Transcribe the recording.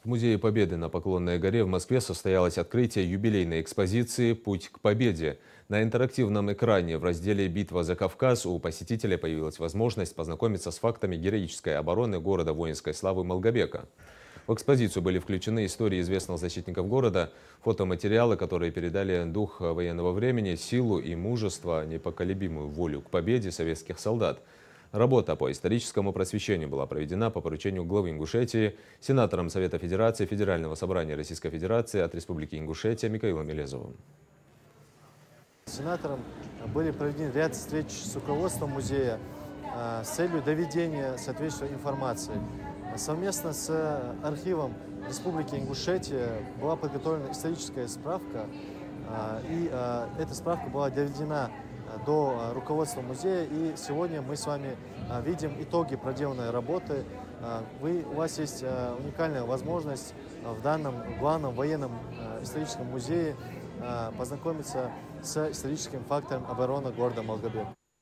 Музее Победы на Поклонной горе в Москве состоялось открытие юбилейной экспозиции «Путь к победе». На интерактивном экране в разделе «Битва за Кавказ» у посетителя появилась возможность познакомиться с фактами героической обороны города воинской славы Малгобека. В экспозицию были включены истории известных защитников города, фотоматериалы, которые передали дух военного времени, силу и мужество, непоколебимую волю к победе советских солдат. Работа по историческому просвещению была проведена по поручению главы Ингушетии, сенатором Совета Федерации Федерального собрания Российской Федерации от Республики Ингушетия Михаилом Мелезовым. Сенатором были проведены ряд встреч с руководством музея с целью доведения соответствующей информации. Совместно с архивом Республики Ингушетия была подготовлена историческая справка, и эта справка была доведена до руководства музея, и сегодня мы с вами видим итоги проделанной работы. У вас есть уникальная возможность в данном главном военном историческом музее познакомиться с историческим фактом обороны города Малгобек.